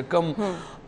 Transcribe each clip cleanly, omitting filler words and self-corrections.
1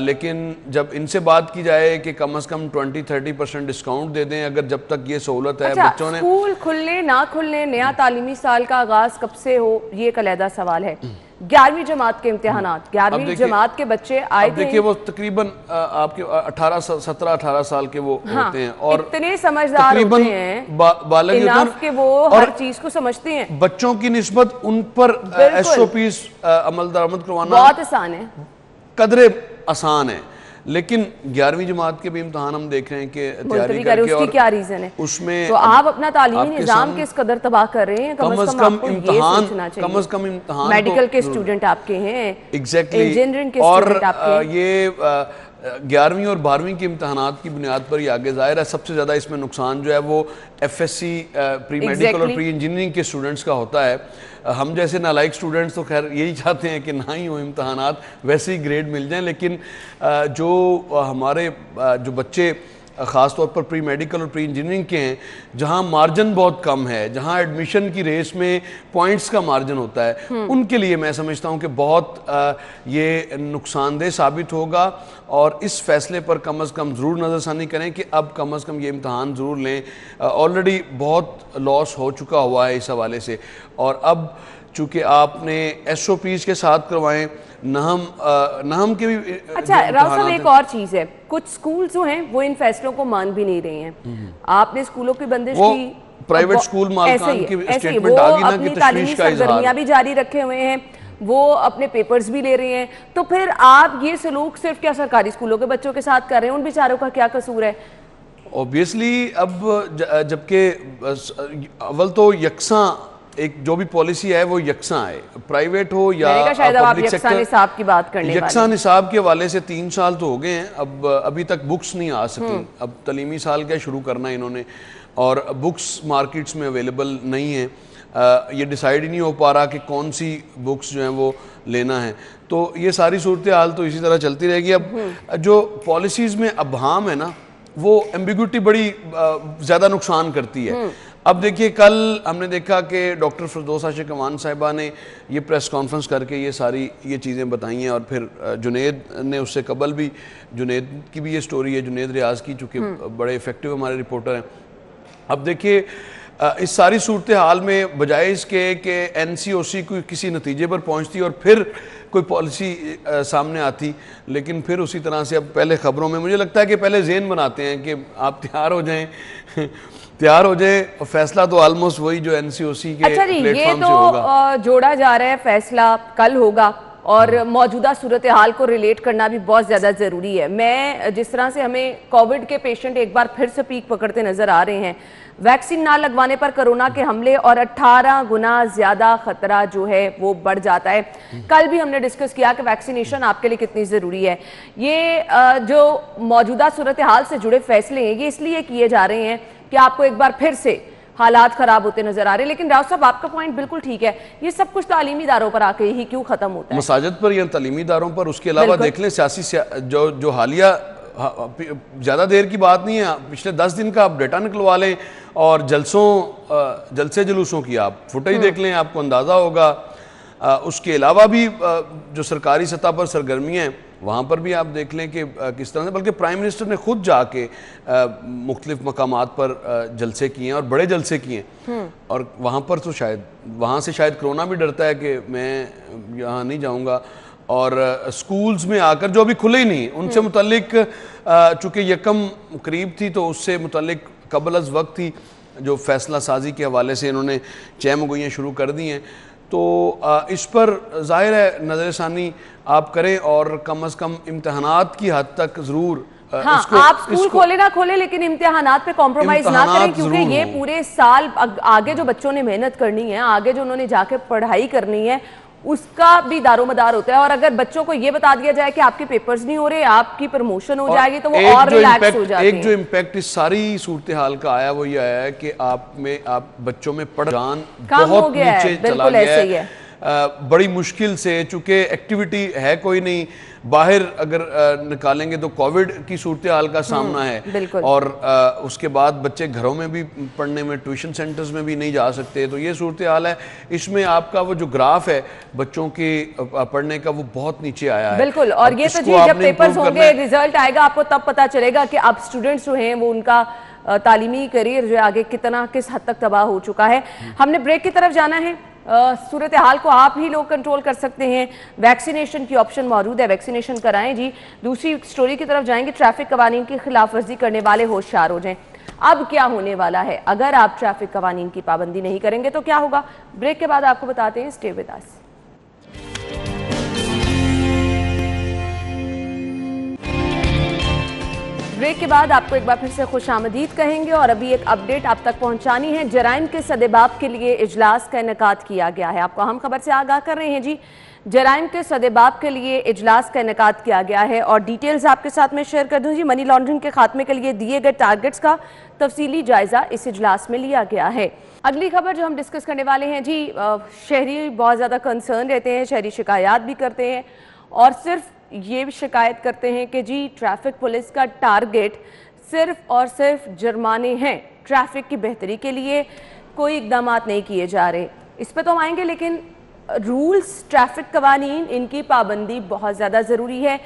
لیکن جب ان سے بات کی جائے کہ کم از کم 20-30% ڈسکاؤنٹ دے دیں اگر جب تک یہ سہولت ہے بچوں نے. اسکول کھلنے نہ کھلنے نیا تعلیمی سال کا آغاز کب سے ہو یہ ایک علیحدہ سوال ہے. 11ویں جماعت کے امتحانات 11ویں جماعت کے بچے آئے تھے. دیکھیے وہ تقریباً آپ کے 17-18 سال کے وہ ہوتے ہیں اور اتنے سمجھدار ہوتے ہیں بالغ ہوتے ہیں کہ وہ ہر چیز کو سمجھتے ہیں. بچوں کی نسبت ان پر SOPs عمل درآمد کروانا بہت آسان ہے, قدرے آسان ہے. لیکن 11ویں جماعت کے بھی امتحان ہم دیکھ رہے ہیں کہ تیاری کر کے, اس کی کیا ریزن ہے اس میں تو آپ اپنا تعلیمی نظام کس قدر تباہ کر رہے ہیں. کم از کم امتحان میڈیکل کے اسٹوڈنٹ آپ کے ہیں, انجینئرنگ کے اور اسٹوڈنٹ آپ کے ہیں. یہ 11ویں اور 12ویں کے امتحانات کی بنیاد پر ہی آگے ظاہر ہے سب سے زیادہ اس میں نقصان جو ہے وہ FSC پری میڈیکل اور پری انجینئرنگ کے اسٹوڈنٹس کا ہوتا ہے. ہم جیسے نالائق اسٹوڈنٹس تو خیر یہی چاہتے ہیں کہ نہ ہی ہو امتحانات, ویسے ہی گریڈ مل جائیں. لیکن جو ہمارے جو بچے خاص طور پر پری میڈیکل اور پری انجینئرنگ کے ہیں جہاں مارجن بہت کم ہے, جہاں ایڈمیشن کی ریس میں پوائنٹس کا مارجن ہوتا ہے, ان کے لیے میں سمجھتا ہوں کہ بہت یہ نقصان دہ ثابت ہوگا. اور اس فیصلے پر کم از کم ضرور نظر ثانی کریں کہ اب کم از کم یہ امتحان ضرور لیں. آلریڈی بہت لاس ہو چکا ہوا ہے اس حوالے سے, اور اب چونکہ آپ نے SOPs کے ساتھ کروائیں, نہم کے بھی. اچھا راؤ صاحب ایک اور چیز ہے, کچھ سکول جو ہیں وہ ان فیصلوں کو مان بھی نہیں رہے ہیں. آپ نے سکولوں کی بندش کی, پرائیویٹ سکول مالکان کی اسٹیٹمنٹ آ گئی نا کہ تشویش کا اظہار, سرگرمیاں بھی جاری رکھے ہوئے ہیں, وہ اپنے پیپرز بھی لے رہے ہیں. تو پھر آپ یہ سلوک صرف کیا سرکاری سکولوں کے بچوں کے ساتھ کر رہے ہیں, ان بیچاروں کا کیا قصور ہے؟ اوبیسلی اب جبکہ اول تو یکساں ایک جو بھی پالیسی ہے وہ یکساں ہے, پرائیویٹ ہو یا پبلک سیکٹر. نصاب کی بات کرنے یکساں نصاب کے حوالے سے 3 سال تو ہو گئے ہیں, ابھی تک بکس نہیں آ سکی. اب تعلیمی سال کیا شروع کرنا ہے انہوں نے, اور بکس مارکیٹس میں اویلیبل نہیں ہیں. یہ ڈیسائیڈ ہی نہیں ہو پا رہا کہ کون سی بکس جو ہیں وہ لینا ہے. تو یہ ساری صورتحال تو اسی طرح چلتی رہے گی. اب جو پالیسیز میں ابہام ہے نا وہ ایمبیگوٹی بڑی زیادہ نقصان کرتی ہے. اب دیکھیے کل ہم نے دیکھا کہ ڈاکٹر فردوس عاشق امان صاحبہ نے یہ پریس کانفرنس کر کے یہ چیزیں بتائی ہیں, اور پھر جنید نے اس سے قبل بھی, جنید کی بھی یہ سٹوری ہے, جنید ریاض کی, چونکہ بڑے ایفیکٹو ہمارے رپورٹر ہیں. اب دیکھیے اس ساری صورتحال میں بجائے اس کے کہ NCOC کوئی کسی نتیجے پر پہنچتی اور پھر کوئی پالیسی سامنے آتی, لیکن پھر اسی طرح سے اب پہلے خبروں میں مجھے لگتا ہے کہ پہلے ذہن بناتے ہیں کہ آپ تیار ہو جائیں اور فیصلہ تو آلموسٹ وہی جو NCOC کے پلیٹ فارم سے ہوگا. یہ تو جوڑا جا رہا ہے, فیصلہ کل ہوگا, اور موجودہ صورتحال کو ریلیٹ کرنا بھی بہت زیادہ ضروری ہے. میں جس طرح سے ہمیں کووڈ کے پیشنٹ ایک بار پھر سے پیک پکڑتے نظر آ رہے ہیں, ویکسین نہ لگوانے پر کرونا کے حملے اور 18 گنا زیادہ خطرہ جو ہے وہ بڑھ جاتا ہے. کل بھی ہم نے ڈسکس کیا کہ ویکسینیشن آپ کے لیے کتنی ضروری ہے. یہ جو موجودہ صورتحال سے جڑے فیصلے ہیں یہ اس لیے کیے جا رہے ہیں کہ آپ کو ایک بار پھر سے حالات خراب ہوتے نظر آ رہے ہیں. لیکن راؤ صاحب آپ کا پوائنٹ بالکل ٹھیک ہے, یہ سب کچھ تعلیمی اداروں پر آ کے ہی کیوں ختم ہوتا ہے؟ مساجد پر یا تعلیمی اداروں پر. اس کے علاوہ دیکھ لیں سیاسی جو حالیہ زیادہ دیر کی بات نہیں ہے, پچھلے 10 دن کا آپ ڈیٹا نکلوا لیں اور جلسے جلوسوں کی آپ فوٹیج دیکھ لیں, آپ کو اندازہ ہوگا. اس کے علاوہ بھی جو سرکاری سطح پر سرگرمیاں ہیں وہاں پر بھی آپ دیکھ لیں کہ کس طرح سے, بلکہ پرائم منسٹر نے خود جا کے مختلف مقامات پر جلسے کیے ہیں اور بڑے جلسے کیے ہیں, اور وہاں پر تو وہاں سے شاید کرونا بھی ڈرتا ہے کہ میں یہاں نہیں جاؤں گا. اور سکولز میں آ کر جو ابھی کھلے ہی نہیں ان سے متعلق, چونکہ یکم قریب تھی تو اس سے متعلق قبل از وقت ہی جو فیصلہ سازی کے حوالے سے انہوں نے چہمگوئیاں شروع کر دی ہیں. تو اس پر ظاہر ہے نظر ثانی آپ کریں, اور کم از کم امتحانات کی حد تک ضرور آپ سکول کھولے نہ کھولے لیکن امتحانات پہ کمپرومائز نہ کریں, کیونکہ یہ پورے سال آگے جو بچوں نے محنت کرنی ہے, آگے جو انہوں نے جا کے پڑھائی کرنی ہے, اس کا بھی دار و مدار ہوتا ہے. اور اگر بچوں کو یہ بتا دیا جائے کہ آپ کے پیپرز نہیں ہو رہے, آپ کی پرموشن ہو جائے گی, تو وہ اور ریلیکس ہو جاتے ہیں. ایک جو امپیکٹ اس ساری صورتحال کا آیا وہ یہ آیا ہے کہ آپ بچوں میں پڑھ جان بہت نیچے چلا گیا ہے. بڑی مشکل سے، چونکہ ایکٹیویٹی ہے کوئی نہیں، باہر اگر نکالیں گے تو کووڈ کی صورتحال کا سامنا ہے، اور اس کے بعد بچے گھروں میں بھی پڑھنے میں، ٹیوشن سینٹرز میں بھی نہیں جا سکتے، تو یہ صورتحال ہے۔ اس میں آپ کا وہ جو گراف ہے بچوں کے پڑھنے کا وہ بہت نیچے آیا ہے۔ بالکل، اور یہ تو جی جب پیپرز ہوں گے، ریزلٹ آئے گا، آپ کو تب پتا چلے گا کہ اب اسٹوڈنٹس جو ہیں وہ ان کا تعلیمی کریئر جو آگے کس حد تک تباہ ہو چکا ہے۔ ہم نے بریک کی طرف جانا ہے، صورتحال کو آپ ہی لوگ کنٹرول کر سکتے ہیں، ویکسینیشن کی آپشن موجود ہے، ویکسینیشن کرائیں جی۔ دوسری سٹوری کی طرف جائیں گے، ٹریفک قوانین کی خلاف ورزی کرنے والے ہوشیار ہو جائیں۔ اب کیا ہونے والا ہے اگر آپ ٹریفک قوانین کی پابندی نہیں کریں گے تو کیا ہوگا؟ بریک کے بعد آپ کو بتاتے ہیں، اسٹے ود اس۔ بریک کے بعد آپ کو ایک بار پھر سے خوش آمدید کہیں گے، اور ابھی ایک اپڈیٹ آپ تک پہنچانی ہے۔ جرائم کے سدباب کے لیے اجلاس کا انعقاد کیا گیا ہے، آپ کو اہم خبر سے آگاہ کر رہے ہیں جی۔ جرائم کے سدباب کے لیے اجلاس کا انعقاد کیا گیا ہے، اور ڈیٹیلز آپ کے ساتھ میں شیئر کر دوں جی۔ منی لانڈرنگ کے خاتمے کے لیے دیے گئے ٹارگٹس کا تفصیلی جائزہ اس اجلاس میں لیا گیا ہے۔ اگلی خبر جو ہم ڈسکس کرنے والے ہیں جی، شہری بہت زیادہ کنسرن رہتے ہیں، شہری شکایات بھی کرتے ہیں، اور صرف یہ بھی شکایت کرتے ہیں کہ جی ٹریفک پولیس کا ٹارگٹ صرف اور صرف جرمانے ہیں، ٹریفک کی بہتری کے لیے کوئی اقدامات نہیں کیے جا رہے۔ اس پہ تو ہم آئیں گے، لیکن رولز، ٹریفک قوانین، ان کی پابندی بہت زیادہ ضروری ہے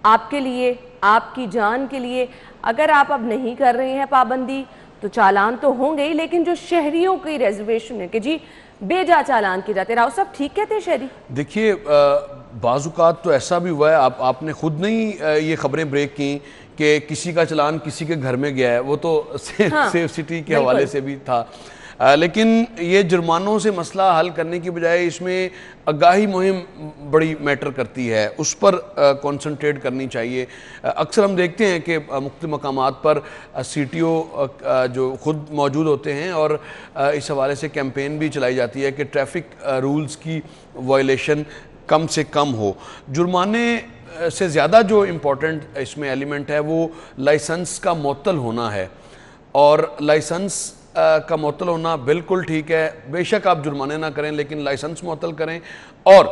آپ کے لیے، آپ کی جان کے لیے۔ اگر آپ اب نہیں کر رہے ہیں پابندی تو چالان تو ہوں گے ہی، لیکن جو شہریوں کی ریزرویشن ہے کہ جی بے جا چالان کی جاتے، راؤ صاحب ٹھیک کہتے ہیں شہری؟ دیکھیے، بعض اوقات تو ایسا بھی ہوا ہے، آپ نے خود نہیں یہ خبریں بریک کی کہ کسی کا چلان کسی کے گھر میں گیا ہے، وہ تو سیف سٹی کے حوالے سے بھی تھا، لیکن یہ جرمانوں سے مسئلہ حل کرنے کی بجائے اس میں آگاہی مہم بڑی میٹر کرتی ہے، اس پر کنسنٹریٹ کرنی چاہیے۔ اکثر ہم دیکھتے ہیں کہ مختلف مقامات پر سی ٹی او جو خود موجود ہوتے ہیں، اور اس حوالے سے کیمپین بھی چلائی جاتی ہے کہ ٹریفک رولز کی وائلیشن کم سے کم ہو۔ جرمانے سے زیادہ جو امپورٹنٹ اس میں ایلیمنٹ ہے وہ لائسنس کا معطل ہونا ہے، اور لائسنس کا معطل ہونا بالکل ٹھیک ہے، بے شک آپ جرمانے نہ کریں لیکن لائسنس معطل کریں، اور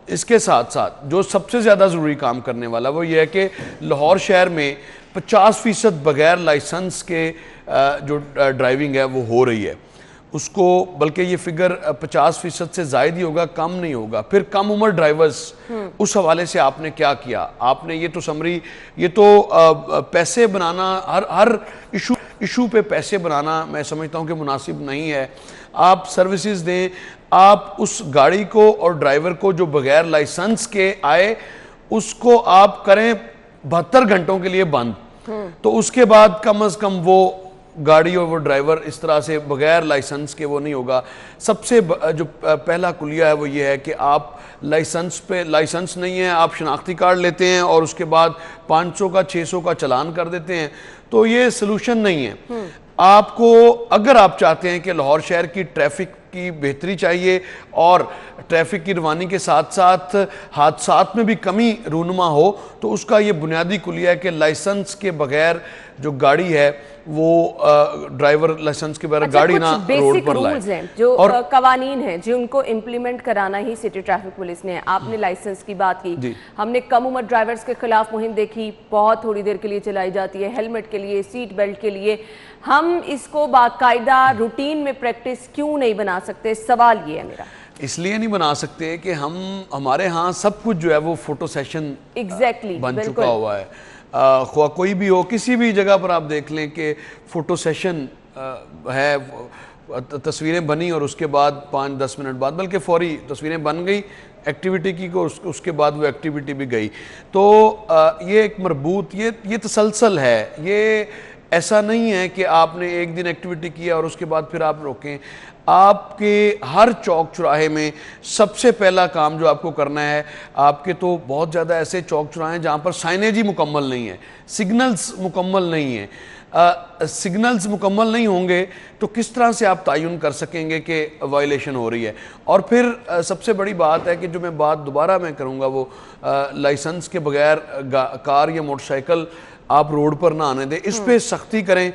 اس کے ساتھ ساتھ جو سب سے زیادہ ضروری کام کرنے والا وہ یہ ہے کہ لاہور شہر میں 50% بغیر لائسنس کے جو ڈرائیونگ ہے وہ ہو رہی ہے، اس کو بلکہ یہ فگر 50% سے زائد ہی ہوگا، کم نہیں ہوگا۔ پھر کم عمر ڈرائیورز، اس حوالے سے آپ نے کیا کیا؟ آپ نے یہ تو سمری، یہ تو پیسے بنانا، ہر ایشو پہ پیسے بنانا میں سمجھتا ہوں کہ مناسب نہیں ہے۔ آپ سروسز دیں، آپ اس گاڑی کو اور ڈرائیور کو جو بغیر لائسنس کے آئے اس کو آپ کریں 72 گھنٹوں کے لیے بند، تو اس کے بعد کم از کم وہ گاڑی اور وہ ڈرائیور اس طرح سے بغیر لائسنس کے وہ نہیں ہوگا۔ سب سے جو پہلا کلیہ ہے وہ یہ ہے کہ آپ لائسنس پہ، لائسنس نہیں ہے، آپ شناختی کارڈ لیتے ہیں اور اس کے بعد 500 کا 600 کا چلان کر دیتے ہیں، تو یہ سلوشن نہیں ہے۔ آپ کو اگر آپ چاہتے ہیں کہ لاہور شہر کی ٹریفک کی بہتری چاہیے اور ٹریفک کی روانی کے ساتھ ساتھ حادثات میں بھی کمی رونما ہو، تو اس کا یہ بنیادی کلیہ ہے کہ لائسنس کے بغیر جو گاڑی ہے وہ ڈرائیور لائسنس کے بغیر گاڑی نہ روڈ پر لائے۔ رولز ہیں جو قوانین ہیں جن کو امپلیمنٹ کرانا ہی سٹی ٹریفک پولیس نے، آپ نے لائسنس کی بات کی، ہم نے کم عمر ڈرائیورز کے خلاف مہم دیکھی، بہت تھوڑی دیر کے لیے چلائی جاتی ہے، ہیلمٹ کے لیے، سیٹ بیلٹ کے لیے۔ ہم اس کو باقاعدہ روٹین میں پریکٹس کیوں نہیں بنا سکتے؟ سوال یہ ہے میرا۔ اس لیے نہیں بنا سکتے کہ ہمارے ہاں سب کچھ جو ہے وہ فوٹو سیشن بن چکا ہوا ہے، خواہ کوئی بھی ہو، کسی بھی جگہ پر آپ دیکھ لیں کہ فوٹو سیشن ہے، تصویریں بنی اور اس کے بعد 5-10 منٹ بعد، بلکہ فوری تصویریں بن گئی ایکٹیویٹی کی کو، اس کے بعد وہ ایکٹیویٹی بھی گئی۔ تو یہ ایک مربوط، یہ تسلسل ہے، یہ ایسا نہیں ہے کہ آپ نے ایک دن ایکٹیویٹی کیا اور اس کے بعد پھر آپ روکیں۔ آپ کے ہر چوک چراہے میں سب سے پہلا کام جو آپ کو کرنا ہے، آپ کے تو بہت زیادہ ایسے چوک چراہے ہیں جہاں پر سائنیج ہی مکمل نہیں ہے، سگنلز مکمل نہیں ہیں۔ سگنلز مکمل نہیں ہوں گے تو کس طرح سے آپ تعین کر سکیں گے کہ وائلیشن ہو رہی ہے؟ اور پھر سب سے بڑی بات ہے کہ جو میں بات دوبارہ میں کروں گا وہ لائسنس کے بغیر کار یا موٹر سائیکل آپ روڈ پر نہ آنے دیں، اس پہ سختی کریں،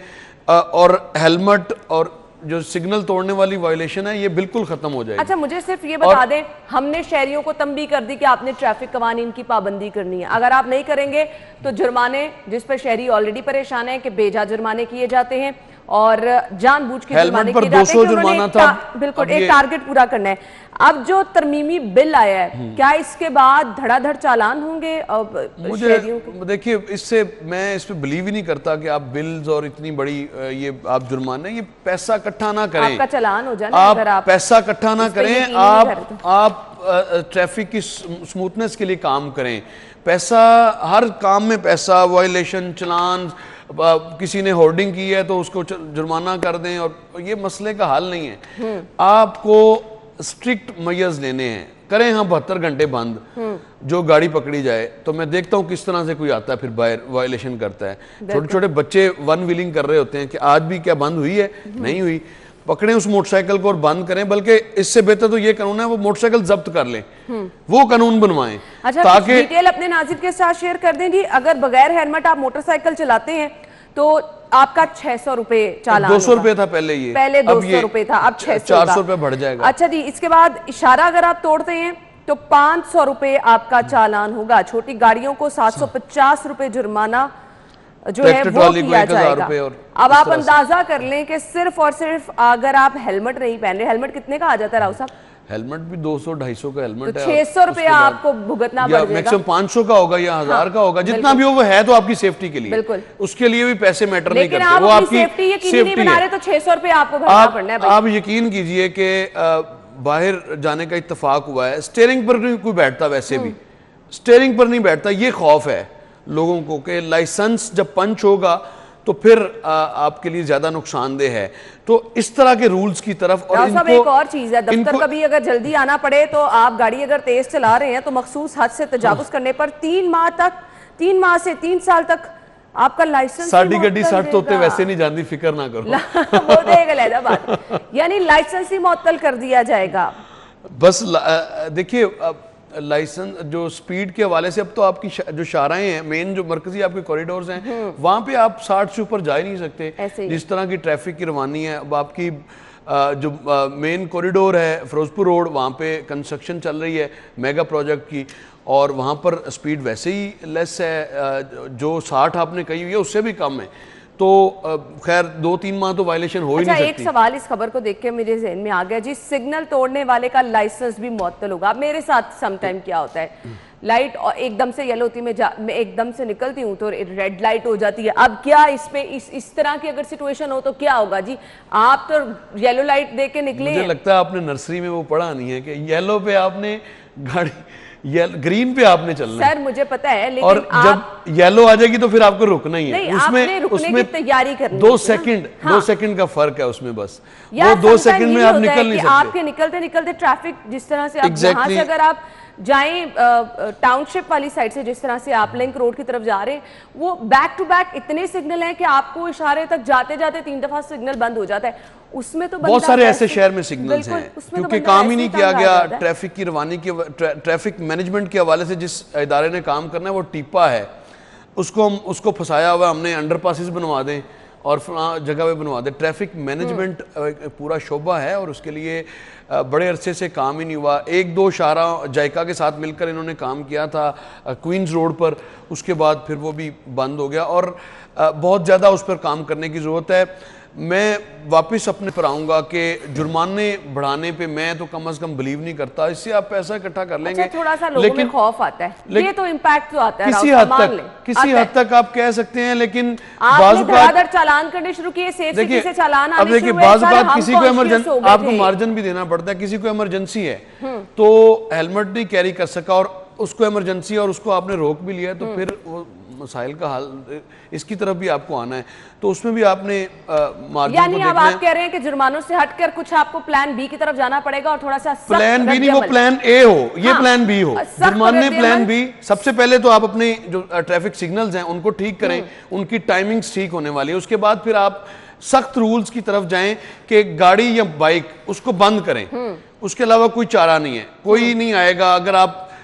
اور ہیلمٹ اور جو سگنل توڑنے والی وائلیشن ہے یہ بالکل ختم ہو جائے گی. اچھا مجھے صرف یہ بتا دیں, ہم نے شہریوں کو تنبیہ کر دی کہ آپ نے ٹریفک قوانین کی پابندی کرنی ہے, اگر آپ نہیں کریں گے تو جرمانے, جس پر شہری آلریڈی پریشان ہیں کہ بے جا جرمانے کیے جاتے ہیں اور جان بوجھ کے جرمانے کیے جاتے ہیں کہ انہوں نے بالکل ایک ٹارگٹ پورا کرنا ہے. اب جو ترمیمی بل آیا ہے, کیا اس کے بعد دھڑا دھڑ چالان ہوں گے شہریوں کے؟ دیکھیے اس سے میں اس پہ بلیو ہی نہیں کرتا کہ آپ بلز اور اتنی بڑی یہ آپ جرمانے, یہ پیسہ اکٹھا نہ کریں, آپ کا چلان ہو جائے اگر آپ پیسہ اکٹھا نہ کریں, آپ ٹریفک کی سموتھنس کے لیے کام کریں. پیسہ ہر کام میں پیسہ, وائلیشن, چلان, کسی نے ہورڈنگ کی ہے تو اس کو جرمانہ کر دیں, اور یہ مسئلے کا حل نہیں ہے. آپ کو سٹرکٹ میئرز لینے ہیں, کریں ہم 72 گھنٹے بند, جو گاڑی پکڑی جائے تو میں دیکھتا ہوں کس طرح سے کوئی آتا ہے پھر باہر وائلیشن کرتا ہے. چھوٹے چھوٹے بچے ون ویلنگ کر رہے ہوتے ہیں کہ آج بھی کیا بند ہوئی ہے, نہیں ہوئی, پکڑیں اس موٹر سائیکل کو اور بند کریں. بلکہ اس سے بہتر تو یہ قانون ہے وہ موٹر سائیکل ضبط کر لیں, وہ قانون بنوائیں. اچھا ڈیٹیل اپنے ناظرین کے ساتھ شیئر کر دیں جی. اگر بغیر ہیلمٹ آپ موٹر سائیکل چلاتے ہیں تو آپ کا 600 روپے چالان ہوگا. 200 روپے تھا پہلے, یہ پہلے 200 روپے تھا, اب 600 400 روپے بڑھ جائے گا. اچھا جی, اس کے بعد اشارہ اگر آپ توڑتے ہیں تو 500 روپے آپ کا چالان ہوگا. چھوٹی گاڑیوں کو 750 روپے جرمانہ جو ہے وہ کیا جائے گا. اب آپ اندازہ کر لیں کہ صرف اور صرف اگر آپ ہیلمٹ نہیں پہن رہے, ہیلمٹ کتنے کا آ جاتا ہے راؤ صاحب؟ ہیلمٹ بھی 200-250 کا ہیلمٹ ہے, 600 روپے آپ کو بھگتنا پڑ جائے گا. میکسیمم 500 کا ہوگا یا 1000 کا ہوگا, جتنا بھی ہو وہ ہے تو آپ کی سیفٹی کے لیے, اس کے لیے بھی پیسے میٹر نہیں کرتے. لیکن آپ اپنی سیفٹی یقینی نہیں بنا رہے تو 600 روپے آپ کو بھرنا پڑنا ہے. آپ یقین کیجئے کہ باہر جانے کا اتفاق ہوا ہے, سٹیئرنگ پر نہیں کوئی بیٹھتا, ویسے بھی سٹیئرنگ پر نہیں بیٹھتا. یہ خوف ہے لوگوں کو کہ لائسنس جب پنچ ہوگا تو پھر آپ کے لیے زیادہ نقصان دہ ہے. تو اس طرح کے رولز کی طرف, اور ان کو ایک اور چیز ہے, دفتر کبھی اگر جلدی آنا پڑے تو آپ گاڑی اگر تیز چلا رہے ہیں تو مخصوص حد سے تجاوز کرنے پر 3 ماہ سے 3 سال تک آپ کا لائسنس ساڑھی گڈی ساٹھ ہوتے ویسے نہیں جاندی, فکر نہ کرو. وہ دے گا لیدہ بات, یعنی لائسنس ہی معطل کر دیا جائے گا. بس دیکھیے لائسنس جو سپیڈ کے حوالے سے, اب تو آپ کی جو شاہراہیں ہیں, مین جو مرکزی آپ کے کوریڈورز ہیں, وہاں پہ آپ 60 سے اوپر جا ہی نہیں سکتے. جس طرح کی ٹریفک کی روانی ہے, اب آپ کی جو مین کوریڈور ہے فیروزپور روڈ, وہاں پہ کنسٹرکشن چل رہی ہے میگا پروجیکٹ کی, اور وہاں پر سپیڈ ویسے ہی لیس ہے, جو 60 آپ نے کہی ہوئی ہے اس سے بھی کم ہے. تو خیر 2-3 ماہ تو وائلیشن ہو ہی نہیں سکتی. ایک سوال اس خبر کو دیکھ کے میرے ذہن میں آ گیا جی, سگنل توڑنے والے کا لائسنس بھی معطل ہوگا. اب میرے ساتھ سم ٹائم کیا ہوتا ہے, لائٹ ایک دم سے یلو ہوتی, میں ایک دم سے نکلتی ہوں تو ریڈ لائٹ ہو جاتی ہے. اب کیا اس پہ اس طرح کی اگر سچویشن ہو تو کیا ہوگا جی؟ آپ تو یلو لائٹ دے کے نکلے ہیں. مجھے لگتا ہے آپ نے نرسری میں وہ پڑھا نہیں ہے کہ یلو پہ آپ نے گاڑی, گرین پہ آپ نے چلنا ہے. سر مجھے پتا ہے, لیکن اور جب یلو آ جائے گی تو پھر آپ کو رکنا ہی ہے. آپ نے رکنے کی تیاری کرنی ہے. 2 سیکنڈ کا فرق ہے اس میں, بس وہ 2 سیکنڈ میں آپ نکل نہیں سکتے. آپ کے نکلتے ٹریفک جس طرح سے آپ وہاں سے اگر آپ جائیں ٹاؤن شپ والی سائڈ سے, جس طرح سے آپ لنک روڈ کی طرف جا رہے ہیں, وہ بیک ٹو بیک اتنے سگنل ہیں کہ آپ کو اشارے تک جاتے جاتے 3 دفعہ سگنل بند ہو جاتا ہے. اس میں تو بہت سارے ایسے شہر میں سگنلز ہیں کیونکہ کام ہی نہیں کیا گیا. ٹریفک کی روانی کی, ٹریفک مینجمنٹ کے حوالے سے جس ادارے نے کام کرنا ہے وہ ٹیپا ہے, اس کو پھنسایا ہوا ہم نے, انڈر پاسز بنوا دیں اور فلاں جگہ پہ بنوا دیں. ٹریفک مینجمنٹ پورا شعبہ ہے اور اس کے لیے بڑے عرصے سے کام ہی نہیں ہوا. 1-2 شاہراہ جائکا کے ساتھ مل کر انہوں نے کام کیا تھا کوئنز روڈ پر, اس کے بعد پھر وہ بھی بند ہو گیا, اور بہت زیادہ اس پر کام کرنے کی ضرورت ہے. میں واپس اپنے پر آؤں گا کہ جرمانے بڑھانے پہ میں تو کم از کم بلیو نہیں کرتا. اس سے آپ پیسہ اکٹھا کر لیں گے, تھوڑا سا لوگوں میں خوف آتا ہے, یہ تو امپیکٹ تو آتا ہے کسی حد تک آپ کہہ سکتے ہیں. لیکن بعض اوقات چالان کرنے شروع کیے, سیف سٹی سے چالان آنے شروع ہوئے. بعض اوقات کسی کو آپ کو مارجن بھی دینا پڑتا ہے, کسی کو ایمرجنسی ہے تو ہیلمٹ نہیں کیری کر سکا اور اس کو ایمرجنسی اور اس کو آپ نے روک بھی لیا, تو پھر وہ مسائل کا حل اس کی طرف بھی آپ کو آنا ہے, تو اس میں بھی آپ نے مارجن کو دیکھنا ہے. یعنی اب آپ کہہ رہے ہیں کہ جرمانوں سے ہٹ کر کچھ آپ کو پلان بی کی طرف جانا پڑے گا اور تھوڑا سا پلان بی نہیں, وہ پلان اے ہو, یہ پلان بی ہو. جرمانے پلان بی, سب سے پہلے تو آپ اپنے جو ٹریفک سگنلز ہیں ان کو ٹھیک کریں, ان کی ٹائمنگز ٹھیک ہونے والی ہے. اس کے بعد پھر آپ سخت رولز کی طرف جائیں کہ گاڑی یا بائک اس کو بند کریں, اس کے علاوہ کوئی چارہ نہیں ہے. کوئی نہیں آئے گا اگر آپ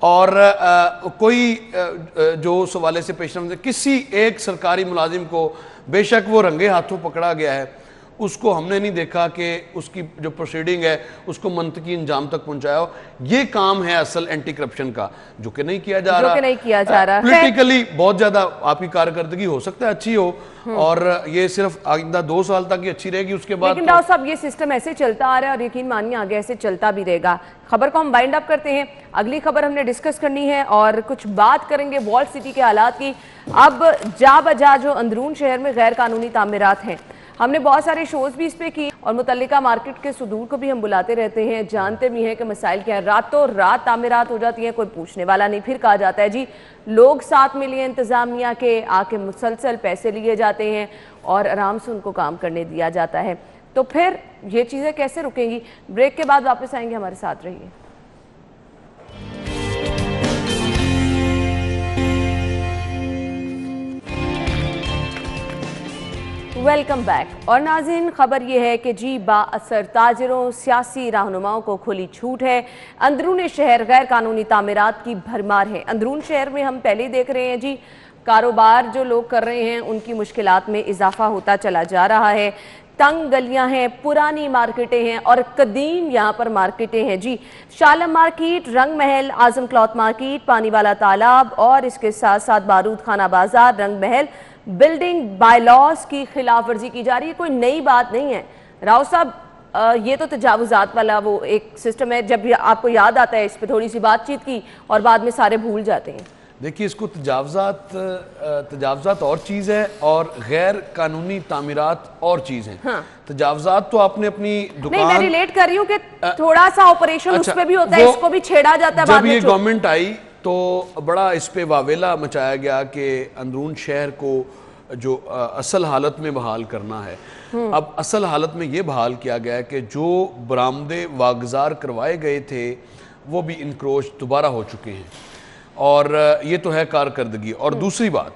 اور کوئی جو اس حوالے سے پیش رفت کسی ایک سرکاری ملازم کو بے شک وہ رنگے ہاتھوں پکڑا گیا ہے، اس کو ہم نے نہیں دیکھا کہ اس کی جو پروسیڈنگ ہے اس کو منطقی انجام تک پہنچایا ہو. یہ کام ہے اصل اینٹی کرپشن کا، جو کہ نہیں کیا جا رہا. پولیٹیکلی بہت زیادہ آپ کی کارکردگی ہو سکتا ہے اچھی ہو، اور یہ صرف آئندہ 2 سال تک ہی اچھی رہے گی، اس کے بعد لیکن ڈاکٹر صاحب یہ سسٹم ایسے چلتا آ رہا ہے اور یقین مانیے آگے ایسے چلتا بھی رہے گا. خبر کو ہم وائنڈ اپ کرتے ہیں. اگلی خبر ہم نے ڈسکس کرنی ہے اور کچھ بات کریں گے والٹ سٹی کے حالات کی. اب جا بجا جو اندرون شہر میں غیر قانونی تعمیرات ہیں، ہم نے بہت سارے شوز بھی اس پہ کی اور متعلقہ مارکیٹ کے صدور کو بھی ہم بلاتے رہتے ہیں، جانتے بھی ہیں کہ مسائل کیا ہیں. راتوں رات تعمیرات ہو جاتی ہیں، کوئی پوچھنے والا نہیں. پھر کہا جاتا ہے جی لوگ ساتھ ملے انتظامیہ کے، آ کے مسلسل پیسے لیے جاتے ہیں اور آرام سے ان کو کام کرنے دیا جاتا ہے. تو پھر یہ چیزیں کیسے رکیں گی؟ بریک کے بعد واپس آئیں گے، ہمارے ساتھ رہیے. Welcome back. اور ناظرین خبر یہ ہے کہ جی با اثر تاجروں سیاسی رہنماؤں کو کھلی چھوٹ ہے. اندرون شہر غیر قانونی تعمیرات کی بھرمار ہے. اندرون شہر میں ہم پہلے دیکھ رہے ہیں جی کاروبار جو لوگ کر رہے ہیں ان کی مشکلات میں اضافہ ہوتا چلا جا رہا ہے. تنگ گلیاں ہیں، پرانی مارکیٹیں ہیں اور قدیم یہاں پر مارکیٹیں ہیں جی. شالم مارکیٹ، رنگ محل، اعظم کلاتھ مارکیٹ، پانی والا تالاب اور اس کے ساتھ ساتھ بارود خانہ بازار، رنگ محل بلڈنگ بائی لاز کی خلاف ورزی کی جا رہی ہے. کوئی نئی بات نہیں ہے راؤ صاحب، یہ تو تجاوزات والا وہ ایک سسٹم ہے. جب آپ کو یاد آتا ہے اس پہ تھوڑی سی بات چیت کی اور بعد میں سارے بھول جاتے ہیں. دیکھیے اس کو تجاوزات اور چیز ہے اور غیر قانونی تعمیرات اور چیز ہیں. تجاوزات تو آپ نے اپنی دکان، نہیں میں ریلیٹ کر رہی ہوں کہ تھوڑا سا آپریشن اس پہ بھی ہوتا ہے، اس کو بھی چھیڑا جاتا ہے بعد میں. جب یہ گورنمنٹ آئی تو بڑا اس پہ واویلا مچایا گیا کہ اندرون شہر کو جو اصل حالت میں بحال کرنا ہے. اب اصل حالت میں یہ بحال کیا گیا ہے کہ جو برآمدے واگزار کروائے گئے تھے وہ بھی انکروچ دوبارہ ہو چکے ہیں، اور یہ تو ہے کارکردگی. اور دوسری بات،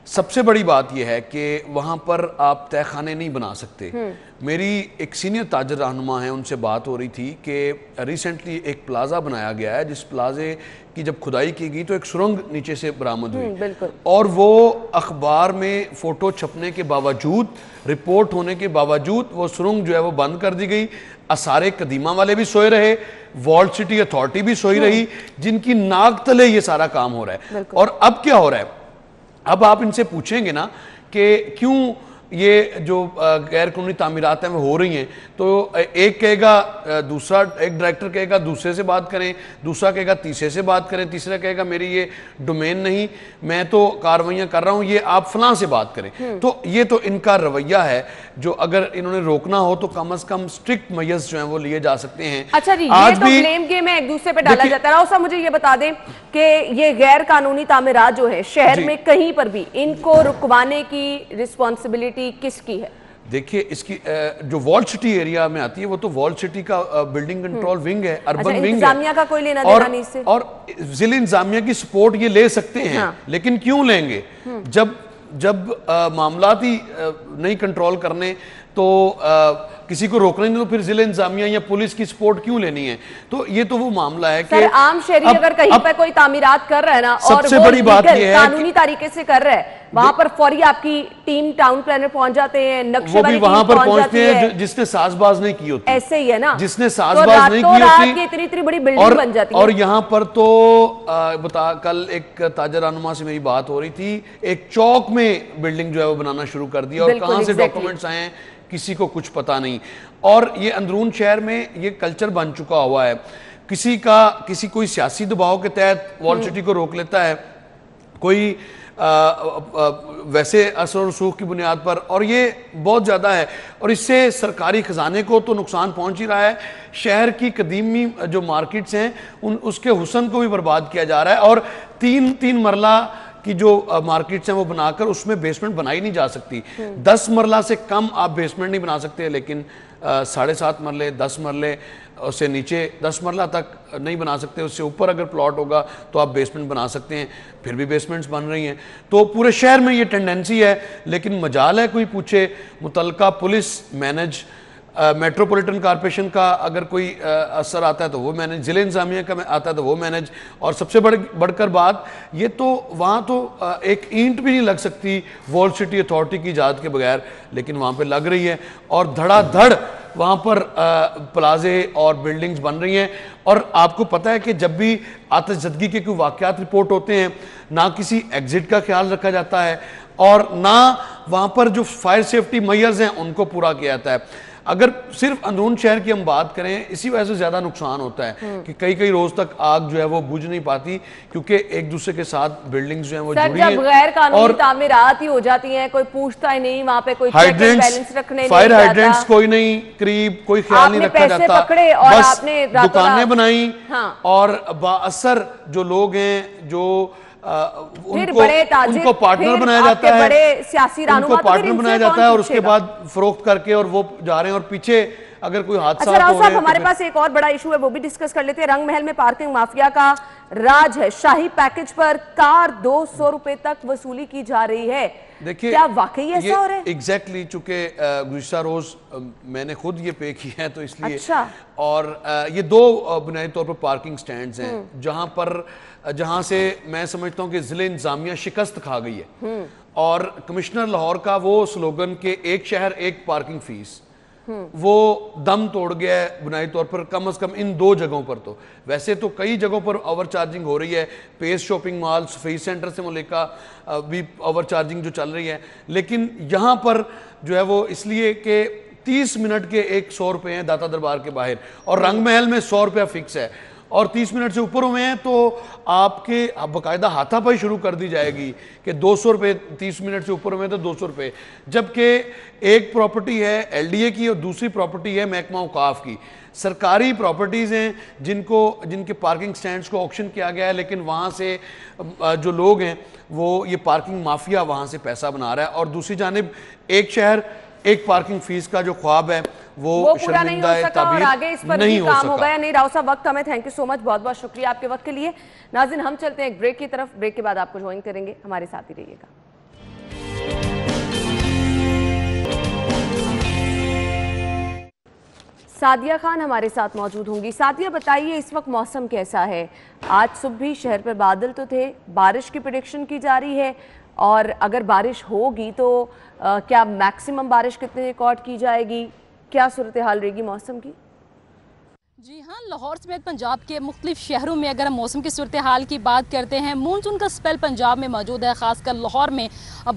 سب سے بڑی بات یہ ہے کہ وہاں پر آپ تہہ خانے نہیں بنا سکتے. میری ایک سینئر تاجر رہنما ہیں، ان سے بات ہو رہی تھی کہ ریسنٹلی ایک پلازا بنایا گیا ہے جس پلازے کی جب کھدائی کی گئی تو ایک سرنگ نیچے سے برآمد ہوئی، اور وہ اخبار میں فوٹو چھپنے کے باوجود، رپورٹ ہونے کے باوجود وہ سرنگ جو ہے وہ بند کر دی گئی. آثار قدیمہ والے بھی سوئے رہے، والٹ سٹی اتھارٹی بھی سوئی رہی، جن کی ناک تلے یہ سارا کام ہو رہا ہے. اور اب کیا ہو رہا ہے؟ اب آپ ان سے پوچھیں گے نا کہ کیوں یہ جو غیر قانونی تعمیرات ہیں وہ ہو رہی ہیں، تو ایک کہے گا دوسرا، ایک ڈائریکٹر کہے گا دوسرے سے بات کریں، دوسرا کہے گا تیسرے سے بات کریں، تیسرا کہے گا میری یہ ڈومین نہیں، میں تو کارروائیاں کر رہا ہوں، یہ آپ فلاں سے بات کریں. تو یہ تو ان کا رویہ ہے جو اگر انہوں نے روکنا ہو تو کم از کم سٹرکٹ میئرز جو ہیں وہ لیے جا سکتے ہیں. اچھا جی، یہ تو بلیم گیم ہے ایک دوسرے پہ ڈالا جاتا ہے. راؤ صاحب مجھے یہ بتا دیں کہ یہ غیر قانونی تعمیرات جو ہے شہر میں کہیں پر بھی، ان کو رکوانے کی رسپانسبلٹی کس کی ہے؟ دیکھیے اس کی جو والٹ سٹی ایریا میں آتی ہے وہ تو والٹ سٹی کا بلڈنگ کنٹرول ونگ ہے، اربن ونگ ہے، انتظامیہ کا کوئی لینا دینا نہیں اس سے. اور ضلع انتظامیہ کی سپورٹ یہ لے سکتے ہیں، لیکن کیوں لیں گے جب معاملات ہی نہیں کنٹرول کرنے تو کسی کو روکنا نہیں، تو پھر ضلع انتظامیہ یا پولیس کی سپورٹ کیوں لینی ہے؟ تو یہ تو وہ معاملہ ہے کہ عام شہری اگر کہیں پر کوئی تعمیرات کر رہا ہے نا اور وہ قانونی طریقے سے کر رہا ہے، وہاں پر فوری آپ کی ٹیم ٹاؤن پلانر پہنچ جاتے ہیں، نقشے والی وہاں پر پہنچتے ہیں جس نے ساز باز نہیں کی ہوتی. ایسے ہی ہے نا، جس نے ساز باز نہیں کی ہوتی، اتنی بڑی بلڈنگ بن جاتی ہے. اور یہاں پر تو کل ایک تاجر رہنما سے میری بات ہو رہی تھی، ایک چوک میں بلڈنگ جو ہے وہ بنانا شروع کر دیا، اور کہاں سے ڈاکومنٹس آئے ہیں کسی کو کچھ پتا نہیں. اور یہ اندرون شہر میں یہ کلچر بن چکا ہوا ہے، کسی کوئی سیاسی دباؤ کے تحت والٹ سٹی کو روک لیتا ہے، کوئی ویسے اثر و رسوخ کی بنیاد پر، اور یہ بہت زیادہ ہے. اور اس سے سرکاری خزانے کو تو نقصان پہنچ ہی رہا ہے، شہر کی قدیمی جو مارکیٹس ہیں اس کے حسن کو بھی برباد کیا جا رہا ہے. اور تین مرلہ کی جو مارکیٹس ہیں وہ بنا کر اس میں بیسمنٹ بنائی نہیں جا سکتی. 10 مرلہ سے کم آپ بیسمنٹ نہیں بنا سکتے، لیکن 7.5 مرلے 10 مرلے اس سے نیچے 10 مرلہ تک نہیں بنا سکتے. اس سے اوپر اگر پلاٹ ہوگا تو آپ بیسمنٹ بنا سکتے ہیں، پھر بھی بیسمنٹس بن رہی ہیں. تو پورے شہر میں یہ ٹینڈنسی ہے، لیکن مجال ہے کوئی پوچھے، متعلقہ پولیس مینج میٹروپولیٹن کارپوریشن کا اگر کوئی اثر آتا ہے تو وہ مینج، ضلع انتظامیہ کا آتا ہے تو وہ مینج، اور سب سے بڑھ کر بات یہ تو وہاں تو ایک اینٹ بھی نہیں لگ سکتی وال سٹی اتھارٹی کی اجازت کے بغیر، لیکن وہاں پہ لگ رہی ہے اور دھڑا دھڑ وہاں پر پلازے اور بلڈنگز بن رہی ہیں. اور آپ کو پتہ ہے کہ جب بھی آتش زدگی کے کوئی واقعات رپورٹ ہوتے ہیں نہ کسی ایگزٹ کا خیال رکھا جاتا ہے اور نہ وہاں پر جو فائر سیفٹی میئرز ہیں ان کو پورا کیا جاتا ہے. اگر صرف اندرون شہر کی ہم بات کریں اسی وجہ سے زیادہ نقصان ہوتا ہے کہ کئی روز تک آگ جو ہے وہ بجھ نہیں پاتی کیونکہ ایک دوسرے کے ساتھ بلڈنگز جو ہیں وہ جڑی ہیں. جب غیر قانونی تعمیرات ہی ہو جاتی ہیں کوئی پوچھتا ہی نہیں، وہاں پہ کوئی چیک اینڈ بیلنس رکھنے نہیں جاتا، فائر ہائیڈرنٹس کوئی نہیں قریب، کوئی خیال نہیں رکھا جاتا، بس دکانیں بنائیں اور بااثر جو لوگ ہیں جو ان کو پارٹنر بنایا جاتا ہے اور اس کے بعد فروخت کر کے اور وہ جا رہے ہیں اور پیچھے اگر کوئی حادثات ہو رہے ہیں. صاحب ہمارے پاس ایک اور بڑا ایشو ہے وہ بھی ڈسکس کر لیتے ہیں. رنگ محل میں پارکنگ مافیا کا راج ہے، شاہی پیکج پر کار 200 روپے تک وصولی کی جا رہی ہے. کیا واقعی ایسا ہو رہا ہے؟ ایگزیکٹلی، چونکہ گزشتہ روز میں نے خود یہ پے کیا ہے تو اس لیے، اور یہ دو بنیادی طور پر پارکنگ سٹینڈز ہیں جہاں سے میں سمجھتا ہوں کہ ضلع انتظامیہ شکست کھا گئی ہے، اور کمشنر لاہور کا وہ سلوگن کہ ایک شہر ایک پارکنگ فیس وہ دم توڑ گیا ہے بنیادی طور پر کم از کم ان دو جگہوں پر. تو ویسے تو کئی جگہوں پر اوور چارجنگ ہو رہی ہے، پیس شاپنگ مال سفید سینٹر سے ملکہ بھی اوور چارجنگ جو چل رہی ہے، لیکن یہاں پر جو ہے وہ اس لیے کہ 30 منٹ کے 100 روپے ہیں داتا دربار کے باہر اور رنگ محل میں 100 روپیہ فکس ہے، اور 30 منٹ سے اوپر ہوئے ہیں تو آپ کے باقاعدہ ہاتھا پائی شروع کر دی جائے گی کہ 200 روپے 30 منٹ سے اوپر ہوئے ہیں تو 200 روپے. جبکہ ایک پراپرٹی ہے ایل ڈی اے کی اور دوسری پراپرٹی ہے محکمہ اوقاف کی. سرکاری پراپرٹیز ہیں جن کے پارکنگ سٹینڈز کو آکشن کیا گیا ہے، لیکن وہاں سے جو لوگ ہیں وہ یہ پارکنگ مافیا وہاں سے پیسہ بنا رہا ہے. اور دوسری جانب ایک شہر ایک پارکنگ فیس کا جو خواب ہے وہ پورا نہیں ہو سکا اور آگے اس پر بھی کام ہو گیا نہیں. راؤ صاحب وقت ہمیں تھینک یو سو مچ، بہت بہت شکریہ آپ کے وقت کے لیے. ناظرین ہم چلتے ہیں ایک بریک کی طرف، بریک کے بعد آپ کو جوائن کریں گے، ہمارے ساتھ ہی رہیے گا. سعدیہ خان ہمارے ساتھ موجود ہوں گی. سعدیہ بتائیے اس وقت موسم کیسا ہے؟ آج صبح بھی شہر پر بادل تو تھے، بارش کی پریڈکشن کی جا رہی ہے، اور اگر بارش ہوگی تو کیا میکسیمم بارش کتنے ریکارڈ کی جائے گی؟ کیا صورتحال رہے گی موسم کی؟ جی ہاں، لاہور سمیت پنجاب کے مختلف شہروں میں اگر ہم موسم کی صورتحال کی بات کرتے ہیں، مونسون کا سپیل پنجاب میں موجود ہے، خاص کر لاہور میں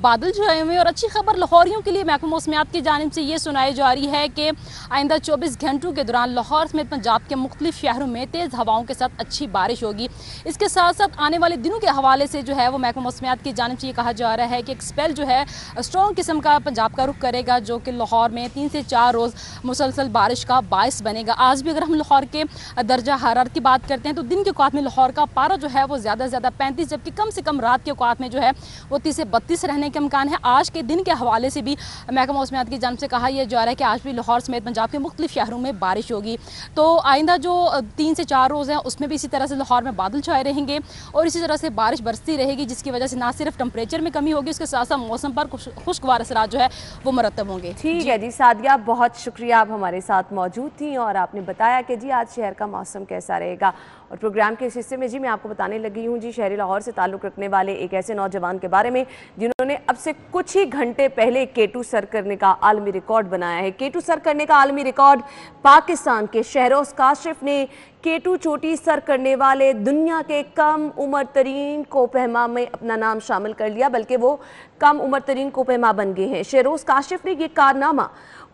بادل جو ہوئے، اور اچھی خبر لاہوریوں کے لیے محکمہ موسمیات کی جانب سے یہ سنائی جا رہی ہے کہ آئندہ 24 گھنٹوں کے دوران لاہور سمیت پنجاب کے مختلف شہروں میں تیز ہواؤں کے ساتھ اچھی بارش ہوگی. اس کے ساتھ ساتھ آنے والے دنوں کے حوالے سے جو ہے وہ محکمہ موسمیات کی جانب سے یہ کہا جا رہا ہے کہ ایک سپیل جو ہے اسٹرانگ قسم کا پنجاب کا رخ کرے گا، جو کہ لاہور میں 3 سے 4 روز مسلسل بارش کا باعث بنے گا. آج بھی اگر ہم لاہور کے درجہ حرارت کی بات کرتے ہیں تو دن کے اوقات میں لاہور کا پارا جو ہے وہ زیادہ سے زیادہ 35، جبکہ کم سے کم رات کے اوقات میں جو ہے وہ 30 سے 32 رہنے کے امکان ہے. آج کے دن کے حوالے سے بھی محکمہ موسمیات کی جانب سے کہا یہ جا رہا ہے کہ آج بھی لاہور سمیت پنجاب کے مختلف شہروں میں بارش ہوگی. تو آئندہ جو 3 سے 4 روز ہیں اس میں بھی اسی طرح سے لاہور میں بادل چھائے رہیں گے اور اسی طرح سے بارش برستی رہے گی، جس کی وجہ سے نہ صرف ٹمپریچر میں کمی ہوگی، اس کے ساتھ ساتھ موسم پر خوشگوار اثرات جو ہے وہ مرتب ہوں گے. ٹھیک ہے جی سعدیہ، بہت شکریہ، آپ ہمارے ساتھ موجود تھیں اور آپ نے بتایا کہ جی آج شہر کا موسم کیسا رہے گا. اور پروگرام کے اس حصے میں جی میں آپ کو بتانے لگی ہوں جی شہری لاہور سے تعلق رکھنے والے ایک ایسے نوجوان کے بارے میں جنہوں نے اب سے کچھ ہی گھنٹے پہلے K2 سر کرنے کا عالمی ریکارڈ بنایا ہے. K2 سر کرنے کا عالمی ریکارڈ پاکستان کے شہروز کاشف نے K2 چوٹی سر کرنے والے دنیا کے کم عمر ترین کوپہما میں اپنا نام شامل کر لیا، بلکہ وہ کم عمر ترین کوپہما بن گئے ہیں. شہروز کاشف نے یہ کارنامہ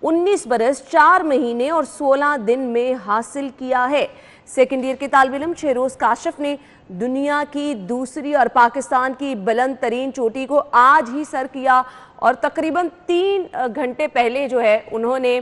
19 برس 4 مہینے اور 16 دن میں حاصل کیا ہے. سیکنڈ ایئر کے طالب علم شہروز کاشف نے دنیا کی دوسری اور پاکستان کی بلند ترین چوٹی کو آج ہی سر کیا اور تقریباً 3 گھنٹے پہلے جو ہے انہوں نے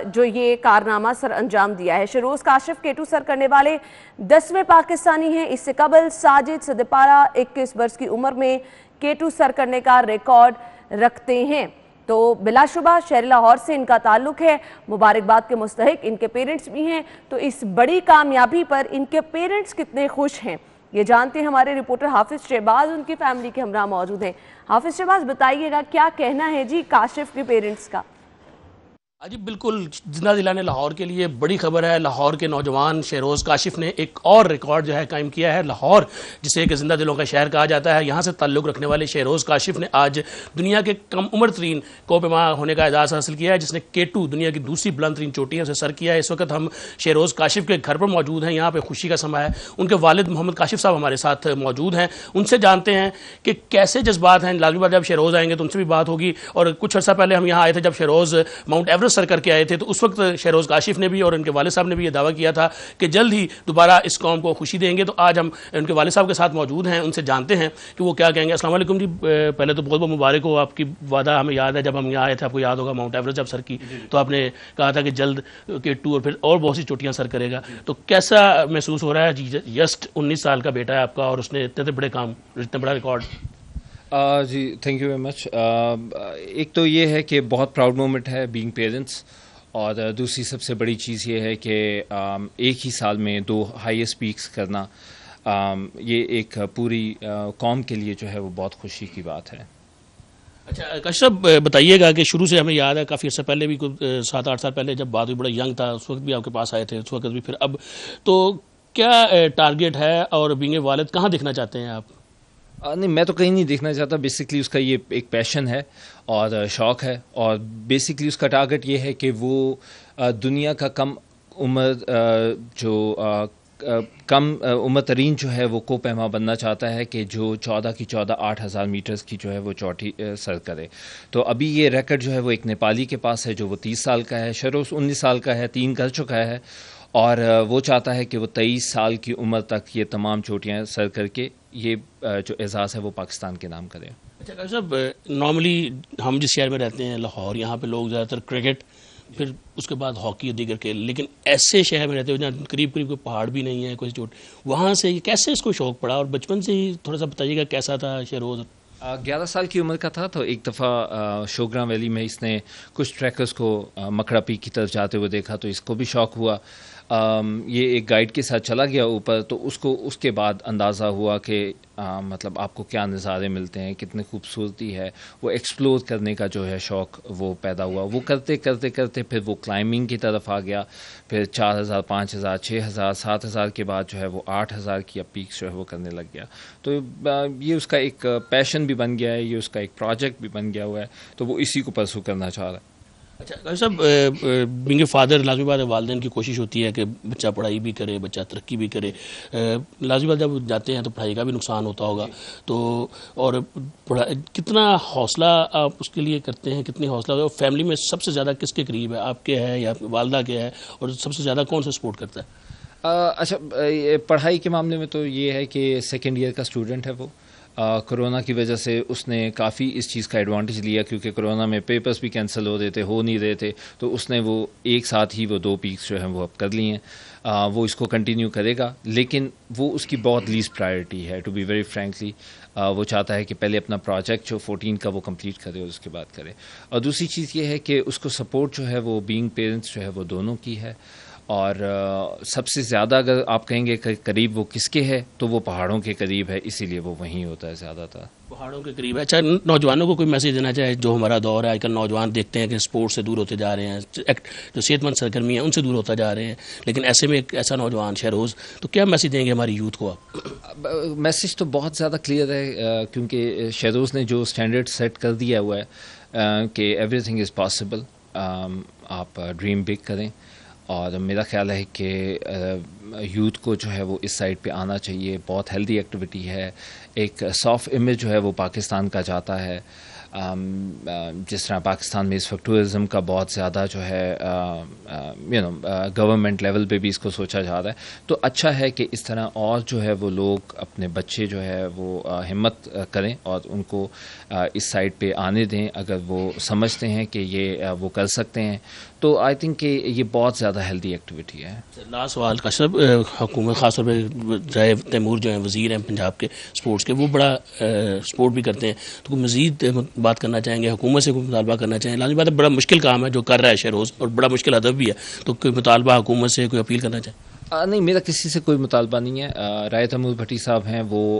جو یہ کارنامہ سر انجام دیا ہے. شہروز کاشف K2 سر کرنے والے 10ویں پاکستانی ہیں. اس سے قبل ساجد صدپارہ 21 برس کی عمر میں K2 سر کرنے کا ریکارڈ رکھتے ہیں. تو بلا شبہ شہر لاہور سے ان کا تعلق ہے، مبارکباد کے مستحق ان کے پیرنٹس بھی ہیں. تو اس بڑی کامیابی پر ان کے پیرنٹس کتنے خوش ہیں یہ جانتے ہیں ہمارے رپورٹر حافظ شہباز، ان کی فیملی کے ہمراہ موجود ہیں. حافظ شہباز بتائیے گا کیا کہنا ہے جی کاشف کے پیرنٹس کا؟ جی بالکل، زندہ دلانے لاہور کے لیے بڑی خبر ہے. لاہور کے نوجوان شہروز کاشف نے ایک اور ریکارڈ جو ہے قائم کیا ہے. لاہور جسے ایک زندہ دلوں کا شہر کہا جاتا ہے، یہاں سے تعلق رکھنے والے شہروز کاشف نے آج دنیا کے کم عمر ترین کوہ پیما ہونے کا اعزاز حاصل کیا ہے، جس نے K2 دنیا کی دوسری بلند ترین چوٹی ہے اسے سر کیا ہے. اس وقت ہم شہروز کاشف کے گھر پر موجود ہیں، یہاں پہ خوشی کا سما ہے. ان کے والد محمد کاشف صاحب ہمارے ساتھ موجود ہیں، ان سے جانتے ہیں کہ کیسے جذبات ہیں. لازمی بات جب شہروز آئیں گے تو ان سے بھی بات ہوگی. اور کچھ عرصہ پہلے ہم یہاں آئے تھے جب شہروز ماؤنٹ ایوریسٹ سر کر کے آئے تھے، تو اس وقت شہروز کاشف نے بھی اور ان کے والد صاحب نے بھی یہ دعویٰ کیا تھا کہ جلد ہی دوبارہ اس قوم کو خوشی دیں گے. تو آج ہم ان کے والد صاحب کے ساتھ موجود ہیں، ان سے جانتے ہیں کہ وہ کیا کہیں گے. السلام علیکم جی، پہلے تو بہت بہت مبارک ہو. آپ کی وعدہ ہمیں یاد ہے جب ہم یہاں آئے تھے، آپ کو یاد ہوگا ماؤنٹ ایوریسٹ جب سر کی تو آپ نے کہا تھا کہ جلد K2 اور پھر اور بہت سی چوٹیاں سر کرے گا. تو کیسا محسوس ہو رہا ہے جی؟ جسٹ 19 سال کا بیٹا ہے آپ کا اور اس نے اتنے بڑے کام، اتنا بڑا ریکارڈ. جی تھینک یو ویری مچ. ایک تو یہ ہے کہ بہت پراؤڈ مومنٹ ہے بینگ پیرنٹس، اور دوسری سب سے بڑی چیز یہ ہے کہ ایک ہی سال میں 2 ہائیسٹ پیکس کرنا، یہ ایک پوری قوم کے لیے جو ہے وہ بہت خوشی کی بات ہے. اچھا کاشف صاحب بتائیے گا کہ شروع سے ہمیں یاد ہے کافی عرصہ پہلے بھی 7-8 سال پہلے جب بات ہوئی بڑا ینگ تھا، اس وقت بھی آپ کے پاس آئے تھے، اس وقت بھی پھر اب تو کیا ٹارگیٹ ہے اور بینگ والد کہاں دیکھنا چاہتے ہیں آپ؟ نہیں، میں تو کہیں نہیں دیکھنا چاہتا. بیسکلی اس کا یہ ایک پیشن ہے اور شوق ہے، اور بیسکلی اس کا ٹارگٹ یہ ہے کہ وہ دنیا کا کم عمر ترین جو ہے وہ کوہ پیما بننا چاہتا ہے کہ جو 14,000 میٹرز کی جو ہے وہ چوٹی سر کرے. تو ابھی یہ ریکارڈ جو ہے وہ ایک نیپالی کے پاس ہے جو وہ 30 سال کا ہے. شہروز 19 سال کا ہے، 3 کر چکا ہے، اور وہ چاہتا ہے کہ وہ 23 سال کی عمر تک یہ تمام چوٹیاں سر کر کے یہ جو اعزاز ہے وہ پاکستان کے نام کرے. اچھا کاشف صاحب، نارملی ہم جس شہر میں رہتے ہیں لاہور، یہاں پہ لوگ زیادہ تر کرکٹ، پھر اس کے بعد ہاکی اور دیگر کھیل، لیکن ایسے شہر میں رہتے ہیں جہاں قریب کوئی پہاڑ بھی نہیں ہے کوئی چوٹ، وہاں سے کیسے اس کو شوق پڑا؟ اور بچپن سے ہی تھوڑا سا بتائیے گا کیسا تھا شہروز؟ 11 سال کی عمر کا تھا تو ایک دفعہ شوگراں ویلی میں اس نے کچھ ٹریکرز کو مکڑا پیک کی طرف جاتے ہوئے دیکھا تو اس کو بھی شوق ہوا. یہ ایک گائیڈ کے ساتھ چلا گیا اوپر، تو اس کے بعد اندازہ ہوا کہ مطلب آپ کو کیا نظارے ملتے ہیں، کتنی خوبصورتی ہے. وہ ایکسپلور کرنے کا جو ہے شوق وہ پیدا ہوا. وہ کرتے کرتے کرتے پھر وہ کلائمبنگ کی طرف آ گیا. پھر 4,000 5,000 6,000 7,000 کے بعد جو ہے وہ 8,000 کی پیکس جو ہے وہ کرنے لگ گیا. تو یہ اس کا ایک پیشن بھی بن گیا ہے، یہ اس کا ایک پروجیکٹ بھی بن گیا ہوا ہے، تو وہ اسی کو پرسو کرنا چاہ رہا ہے. اچھا کاشف صاحب، بینگ اے فادر لازمی بات ہے والدین کی کوشش ہوتی ہے کہ بچہ پڑھائی بھی کرے، بچہ ترقی بھی کرے. لازمی بات جب جاتے ہیں تو پڑھائی کا بھی نقصان ہوتا ہوگا، تو اور کتنا حوصلہ آپ اس کے لیے کرتے ہیں، کتنی حوصلہ اور فیملی میں سب سے زیادہ کس کے قریب ہے؟ آپ کے ہے یا والدہ کے ہے؟ اور سب سے زیادہ کون سا سپورٹ کرتا ہے؟ اچھا، پڑھائی کے معاملے میں تو یہ ہے کہ 2nd ایئر کا اسٹوڈنٹ ہے وہ. کرونا کی وجہ سے اس نے کافی اس چیز کا ایڈوانٹیج لیا، کیونکہ کرونا میں پیپرز بھی کینسل ہو نہیں رہے تھے، تو اس نے وہ ایک ساتھ ہی وہ 2 پیکس جو ہیں وہ اب کر لی ہیں. وہ اس کو کنٹینیو کرے گا، لیکن وہ اس کی بہت لیسٹ پرائرٹی ہے ٹو بی ویری فرینکلی. وہ چاہتا ہے کہ پہلے اپنا پروجیکٹ جو 14 کا وہ کمپلیٹ کرے اور اس کے بعد کرے. اور دوسری چیز یہ ہے کہ اس کو سپورٹ جو ہے وہ بینگ پیرنٹس جو ہے وہ دونوں کی ہے. اور سب سے زیادہ اگر آپ کہیں گے کہ قریب وہ کس کے ہے تو وہ پہاڑوں کے قریب ہے، اسی لیے وہ وہیں ہوتا ہے زیادہ تر. پہاڑوں کے قریب ہے. اچھا نوجوانوں کو کوئی میسج دینا چاہے؟ جو ہمارا دور ہے آج کل، نوجوان دیکھتے ہیں کہ سپورٹ سے دور ہوتے جا رہے ہیں، جو صحت مند سرگرمی ہیں ان سے دور ہوتا جا رہے ہیں، لیکن ایسے میں ایک ایسا نوجوان شہروز، تو کیا میسج دیں گے ہماری یوتھ کو آپ؟ میسج تو بہت زیادہ کلیئر ہے، کیونکہ شہروز نے جو اسٹینڈرڈ سیٹ کر دیا ہوا ہے کہ ایوری تھنگ از پاسبل. آپ ڈریم بگ کریں، اور میرا خیال ہے کہ یوتھ کو جو ہے وہ اس سائڈ پہ آنا چاہیے. بہت ہیلدی ایکٹیویٹی ہے. ایک سافٹ امیج جو ہے وہ پاکستان کا جاتا ہے. جس طرح پاکستان میں اس وقت ٹورزم کا بہت زیادہ جو ہے گورنمنٹ لیول پہ بھی اس کو سوچا جا رہا ہے، تو اچھا ہے کہ اس طرح اور جو ہے وہ لوگ اپنے بچے جو ہے وہ ہمت کریں اور ان کو اس سائڈ پہ آنے دیں. اگر وہ سمجھتے ہیں کہ یہ وہ کر سکتے ہیں تو آئی تھنک کہ یہ بہت زیادہ ہیلدی ایکٹیویٹی ہے. لاسٹ سوال کا سب، حکومت خاص طور پہ جائے تیمور جو ہیں وزیر ہیں پنجاب کے اسپورٹس کے، وہ بڑا سپورٹ بھی کرتے ہیں، تو کوئی مزید بات کرنا چاہیں گے؟ حکومت سے کوئی مطالبہ کرنا چاہیں؟ لازمی بات ہے بڑا مشکل کام ہے جو کر رہا ہے شہروز، اور بڑا مشکل ہدف بھی ہے، تو کوئی مطالبہ حکومت سے، کوئی اپیل کرنا چاہیں؟ نہیں، میرا کسی سے کوئی مطالبہ نہیں ہے. رائے تیمور بھٹی صاحب ہیں، وہ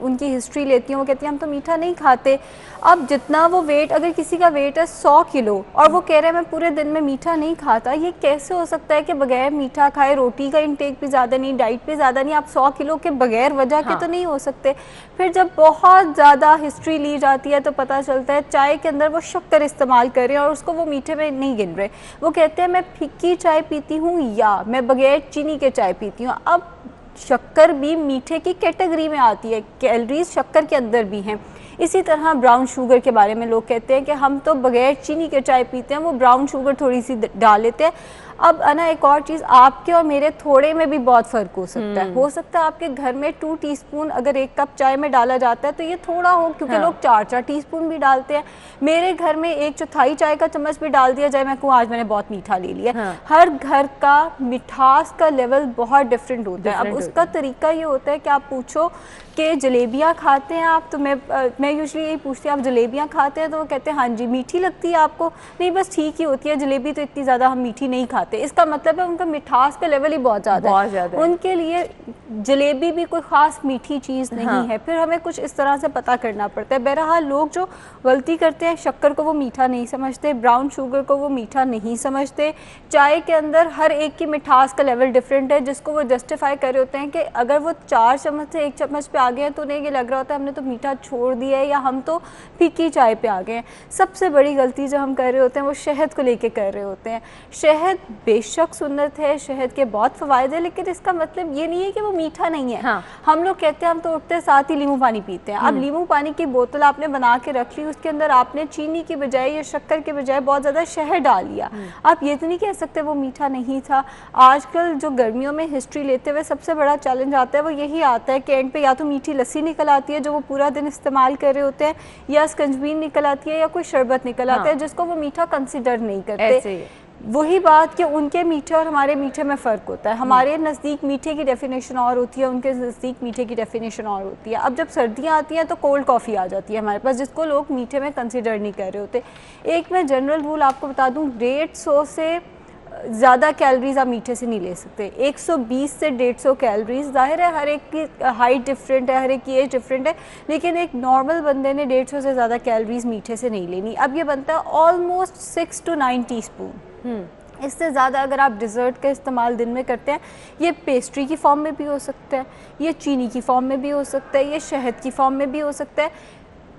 ان کی ہسٹری لیتی ہوں, وہ کہتی ہیں ہم تو میٹھا نہیں کھاتے. اب جتنا وہ ویٹ, اگر کسی کا ویٹ ہے 100 کلو اور وہ کہہ رہے ہیں میں پورے دن میں میٹھا نہیں کھاتا, یہ کیسے ہو سکتا ہے کہ بغیر میٹھا کھائے, روٹی کا انٹیک بھی زیادہ نہیں, ڈائٹ بھی زیادہ نہیں, آپ 100 کلو کے بغیر وجہ کے تو نہیں ہو سکتے. پھر جب بہت زیادہ ہسٹری لی جاتی ہے تو پتہ چلتا ہے چائے کے اندر وہ شکر استعمال کر رہے ہیں اور اس کو وہ میٹھے میں نہیں گن رہے. وہ کہتے ہیں میں پھیکی چائے پیتی ہوں یا میں بغیر چینی کے چائے پیتی ہوں. اب شکر بھی میٹھے کی کیٹیگری میں آتی ہے, کیلریز شکر کے اندر بھی ہیں. اسی طرح براؤن شوگر کے بارے میں لوگ کہتے ہیں کہ ہم تو بغیر چینی کے چائے پیتے ہیں, وہ براؤن شوگر تھوڑی سی ڈال لیتے ہیں. اب انا ایک اور چیز, آپ کے اور میرے تھوڑے میں بھی بہت فرق ہو سکتا ہے. ہو سکتا ہے آپ کے گھر میں 2 ٹی اسپون اگر ایک کپ چائے میں ڈالا جاتا ہے تو یہ تھوڑا ہو, کیونکہ لوگ 4 ٹی اسپون بھی ڈالتے ہیں. میرے گھر میں 1/4 چائے کا چمچ بھی ڈال دیا جائے, میں کہوں آج میں نے بہت میٹھا لے لیا. ہر گھر کا مٹھاس کا لیول بہت ڈفرینٹ ہوتا ہے. اب اس کا طریقہ یہ ہوتا ہے کہ آپ پوچھو کہ جلیبیاں کھاتے ہیں آپ, تو میں یوزلی یہی پوچھتی ہوں آپ جلیبیاں کھاتے ہیں, تو وہ کہتے ہیں ہاں جی. میٹھی لگتی ہے آپ کو؟ نہیں, بس ٹھیک ہی ہوتی ہے, جلیبی تو اتنی زیادہ ہم میٹھی نہیں کھاتے. اس کا مطلب ہے ان کا مٹھاس کا لیول ہی بہت زیادہ ہے. ان کے لیے جلیبی بھی کوئی خاص میٹھی چیز نہیں ہے. پھر ہمیں کچھ اس طرح سے پتہ کرنا پڑتا ہے. بہرحال لوگ جو غلطی کرتے ہیں, شکر کو وہ میٹھا نہیں سمجھتے, براؤن شوگر کو وہ میٹھا نہیں سمجھتے. چائے کے اندر ہر ایک کی مٹھاس کا لیول ڈفرینٹ ہے, جس کو وہ جسٹیفائی کر رہے ہوتے ہیں کہ اگر وہ 4 چمچ سے 1 چمچ پہ آ گئے ہیں تو انہیں یہ لگ رہا ہوتا ہے ہم نے تو میٹھا چھوڑ دیا ہے, یا ہم تو پھیکی چائے پہ آ گئے ہیں. سب سے بڑی غلطی جو ہم کر رہے ہوتے ہیں وہ شہد کو لے کے کر رہے ہوتے ہیں. شہد بے شک سنت ہے, شہد کے بہت فوائد ہیں, لیکن اس کا مطلب یہ نہیں ہے کہ وہ میٹھا نہیں ہے. ہم لوگ کہتے ہیں ہم تو اٹھتے ساتھ ہی لیمو پانی پیتے ہیں. اب لیمو پانی کی بوتل آپ نے بنا کے رکھ لی, اس کے اندر آپ نے چینی کی بجائے یا شکر کے بجائے بہت زیادہ شہد ڈال لیا. آپ یہ تو نہیں کہہ سکتے وہ میٹھا نہیں تھا. آج کل جو گرمیوں میں ہسٹری لیتے ہوئے سب سے بڑا چیلنج آتا ہے وہ یہی آتا ہے کہ اینڈ پہ یا تو میٹھی لسی نکل آتی ہے جو وہ پورا دن استعمال کر رہے ہوتے ہیں, یا اسکنجبین نکل آتی ہے, یا کوئی شربت نکل آتا ہے جس کو وہ میٹھا کنسیڈر نہیں کرتے. وہی بات کہ ان کے میٹھے اور ہمارے میٹھے میں فرق ہوتا ہے. ہمارے نزدیک میٹھے کی ڈیفینیشن اور ہوتی ہے, ان کے نزدیک میٹھے کی ڈیفینیشن اور ہوتی ہے. اب جب سردیاں آتی ہیں تو کولڈ کافی آ جاتی ہے ہمارے پاس, جس کو لوگ میٹھے میں کنسیڈر نہیں کر رہے ہوتے. ایک میں جنرل رول آپ کو بتا دوں, 150 سے زیادہ کیلریز آپ میٹھے سے نہیں لے سکتے. 120 سے 150 کیلریز. ظاہر ہے ہر ایک کی ہائٹ ڈفرینٹ ہے, ہر ایک کی ایج ڈفرینٹ ہے, لیکن ایک نارمل بندے نے 150 سے زیادہ کیلریز میٹھے سے نہیں لینی. اب یہ بنتا ہے آلموسٹ 6 to 9 ٹی اسپون. اس سے زیادہ اگر آپ ڈیزرٹ کا استعمال دن میں کرتے ہیں, یہ پیسٹری کی فارم میں بھی ہو سکتا ہے, یہ چینی کی فارم میں بھی ہو سکتا ہے, یہ شہد کی فارم میں بھی ہو سکتا ہے.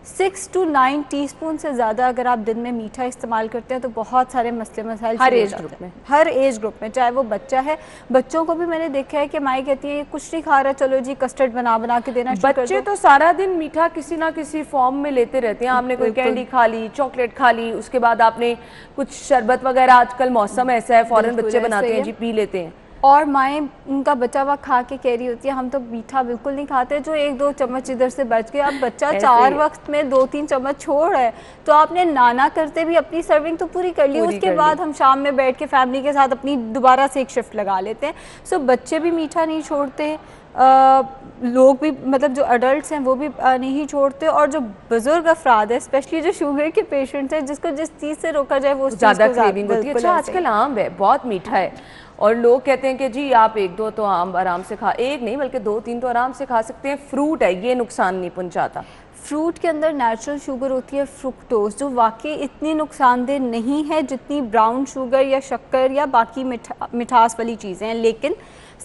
6 to 9 ٹی اسپون سے زیادہ اگر آپ دن میں میٹھا استعمال کرتے ہیں تو بہت سارے مسئلے مسائل ہر ایج گروپ میں, چاہے وہ بچہ ہے. بچوں کو بھی میں نے دیکھا ہے کہ مائیں کہتی ہیں یہ کچھ نہیں کھا رہا, چلو جی کسٹرڈ بنا کے دینا. بچے تو سارا دن میٹھا کسی نہ کسی فارم میں لیتے رہتے ہیں. آپ نے کوئی کینڈی کھا لی, چاکلیٹ کھا لی, اس کے بعد آپ نے کچھ شربت وغیرہ, آج کل موسم ایسا ہے فوراً بچے بناتے ہیں جی, پی لیتے ہیں. اور مائیں ان کا بچہ ہوا کھا کے کہہ رہی ہوتی ہے ہم تو میٹھا بالکل نہیں کھاتے, جو 1-2 چمچ ادھر سے بچ گئے. اب بچہ 4 وقت میں 2-3 چمچ چھوڑ ہے, تو آپ نے نانا کرتے بھی اپنی سرونگ تو پوری کر لی, اس کے بعد ہم شام میں بیٹھ کے فیملی کے ساتھ اپنی دوبارہ سے ایک شفٹ لگا لیتے ہیں. سو بچے بھی میٹھا نہیں چھوڑتے, لوگ بھی مطلب جو اڈلٹس ہیں وہ بھی نہیں چھوڑتے, اور جو بزرگ افراد ہیں اسپیشلی جو شوگر کے پیشنٹس ہیں, جس کو جس چیز سے روکا جائے وہ زیادہ کریونگ ہوتی ہے. اچھا آج کل آم ہے, بہت میٹھا ہے, اور لوگ کہتے ہیں کہ جی آپ 1-2 تو آم آرام سے ایک نہیں بلکہ 2-3 تو آرام سے کھا سکتے ہیں. فروٹ ہے, یہ نقصان نہیں پہنچاتا. فروٹ کے اندر نیچرل شوگر ہوتی ہے فرکٹوز, جو واقعی اتنی نقصان دہ نہیں ہے جتنی براؤن شوگر یا شکر یا باقی مٹھاس والی چیزیں ہیں. لیکن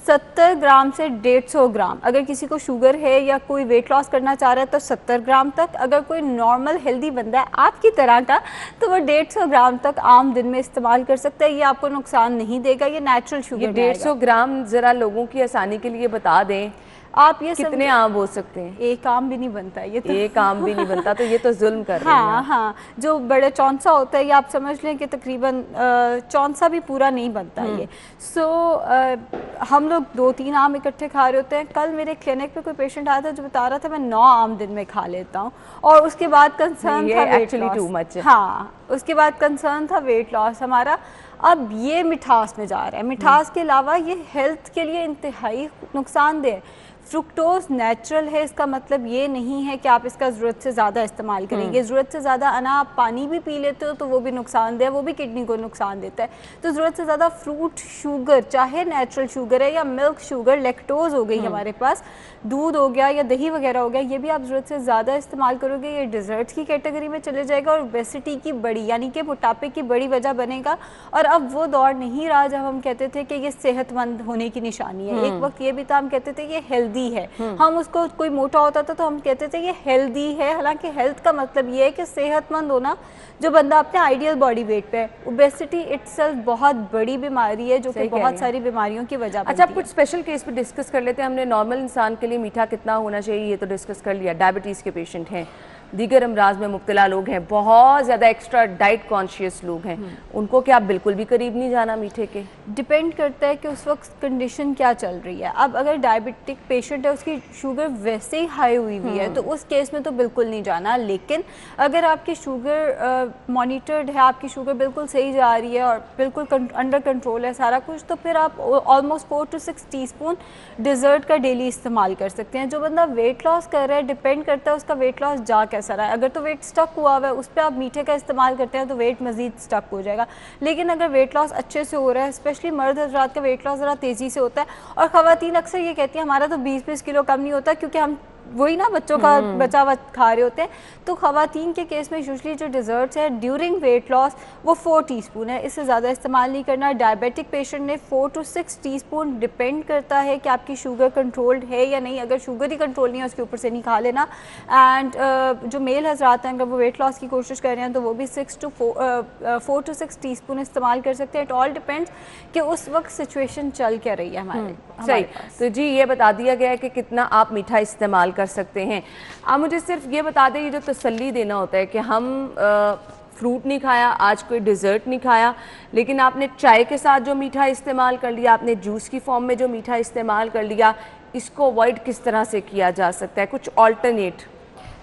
70 گرام سے 150 گرام اگر کسی کو شوگر ہے یا کوئی ویٹ لاس کرنا چاہ رہا ہے تو 70 گرام تک, اگر کوئی نارمل ہیلدی بندہ ہے آپ کی طرح کا تو وہ 150 گرام تک عام دن میں استعمال کر سکتا ہے. یہ آپ کو نقصان نہیں دے گا, یہ نیچرل شوگر. 150 گرام ذرا لوگوں کی آسانی کے لیے بتا دیں, آپ یہ کتنے آم ہو سکتے ہیں؟ ایک آم بھی نہیں بنتا, یہ تو ایک آم بھی نہیں بنتا, تو یہ تو ظلم کر رہے ہیں. ہاں, جو بڑے چونسا ہوتا ہے یہ آپ سمجھ لیں کہ تقریباً چونسا بھی پورا نہیں بنتا یہ. سو ہم لوگ 2-3 آم اکٹھے کھا رہے ہوتے ہیں. کل میرے کلینک پہ کوئی پیشنٹ آیا تھا جو بتا رہا تھا میں 9 آم دن میں کھا لیتا ہوں, اور اس کے بعد کنسرن تھا ویٹ لاس. ہاں, اس کے بعد کنسرن تھا ویٹ لاس ہمارا. اب یہ مٹھاس میں جا رہا ہے. مٹھاس کے علاوہ یہ ہیلتھ کے لیے انتہائی نقصان دہ ہے. فرکٹوز نیچرل ہے, اس کا مطلب یہ نہیں ہے کہ آپ اس کا ضرورت سے زیادہ استعمال کریں گے. ضرورت سے زیادہ آپ پانی بھی پی لیتے ہو تو وہ بھی نقصان دہ ہے, وہ بھی کڈنی کو نقصان دیتا ہے. تو ضرورت سے زیادہ فروٹ شوگر, چاہے نیچرل شوگر ہے یا ملک شوگر, لیکٹوز ہو گئی ہمارے پاس, دودھ ہو گیا یا دہی وغیرہ ہو گیا یہ بھی آپ ضرورت سے زیادہ استعمال کرو گے، یہ ڈیزرٹس کی کیٹیگری میں چلے جائے گا اور اوبیسٹی کی بڑی یعنی کہ موٹاپے کی بڑی وجہ بنے گا. اور اب وہ دور نہیں رہا جب ہم کہتے تھے کہ یہ صحت مند ہونے کی نشانی ہے. ایک وقت یہ بھی تھا ہم کہتے تھے یہ ہیلدی ہے. ہم اس کو کوئی موٹا ہوتا تھا تو ہم کہتے تھے یہ ہیلدی ہے، حالانکہ ہیلتھ کا مطلب یہ ہے کہ صحت مند ہونا جو بندہ اپنے آئیڈیل باڈی ویٹ پہ ہے. اوبیسٹی اٹسیلف بہت بڑی بیماری ہے جو کہ بہت ساری بیماریوں کی وجہ بنتی ہے. اچھا اب کچھ اسپیشل کیس پہ ڈسکس کر لیتے ہیں. ہم نے نارمل انسان کے لیے میٹھا کتنا ہونا چاہیے یہ تو ڈسکس کر لیا. ڈائبٹیز کے پیشنٹ ہیں، دیگر امراض میں مبتلا لوگ ہیں، بہت زیادہ ایکسٹرا ڈائٹ کانشیس لوگ ہیں، ان کو کیا بالکل بھی قریب نہیں جانا میٹھے کے؟ ڈپینڈ کرتا ہے کہ اس وقت کنڈیشن کیا چل رہی ہے. اب اگر ڈائبٹک پیشنٹ ہے اس کی شوگر ویسے ہی ہائی ہوئی ہوئی ہے تو اس کیس میں تو بالکل نہیں جانا. لیکن اگر آپ کی شوگر مانیٹرڈ ہے، آپ کی شوگر بالکل صحیح جا رہی ہے اور بالکل انڈر کنٹرول ہے سارا کچھ، تو پھر آپ almost 4 to 6 teaspoon dessert کا ڈیلی استعمال کر سکتے ہیں. جو بندہ ویٹ لاس کر رہا ہے ڈپینڈ کرتا ہے اس کا ویٹ لاس جا کیسا رہا ہے. اگر تو ویٹ سٹک ہوا ہوا ہے اس پہ آپ میٹھے کا استعمال کرتے ہیں تو ویٹ مزید سٹک ہو جائے گا. لیکن اگر ویٹ لاس اچھے سے ہو رہا ہے، اسپیشلی مرد حضرات کا ویٹ لاس ذرا تیزی سے ہوتا ہے اور خواتین اکثر یہ کہتی ہیں ہمارا تو 20-20 کلو کم نہیں ہوتا کیونکہ ہم وہی نا بچوں کا بچا ہوا کھا رہے ہوتے ہیں. تو خواتین کے کیس میں یوزلی جو ڈیزرٹس ہے ڈیورنگ ویٹ لاس وہ 4 ٹی اسپون ہے، اس سے زیادہ استعمال نہیں کرنا. ڈائبیٹک پیشنٹ نے 4 to 6 ٹی اسپون ڈپینڈ کرتا ہے کہ آپ کی شوگر کنٹرولڈ ہے یا نہیں. اگر شوگر ہی کنٹرول نہیں ہے اس کے اوپر سے نہیں کھا لینا. اینڈ جو میل حضرات ہیں اگر وہ ویٹ لاس کی کوشش کر رہے ہیں تو وہ بھی 4 to 6 ٹی اسپون استعمال کر سکتے ہیں. اٹ آل ڈپینڈس کہ اس وقت سچویشن چل کیا رہی ہے ہمارے. صحیح. تو جی یہ بتا دیا گیا ہے کہ کتنا آپ میٹھا استعمال کر سکتے ہیں. آپ مجھے صرف یہ بتا دیں، یہ جو تسلی دینا ہوتا ہے کہ ہم فروٹ نہیں کھایا، آج کوئی ڈیزرٹ نہیں کھایا، لیکن آپ نے چائے کے ساتھ جو میٹھا استعمال کر لیا، آپ نے جوس کی فارم میں جو میٹھا استعمال کر لیا، اس کو اوائڈ کس طرح سے کیا جا سکتا ہے؟ کچھ آلٹرنیٹ؟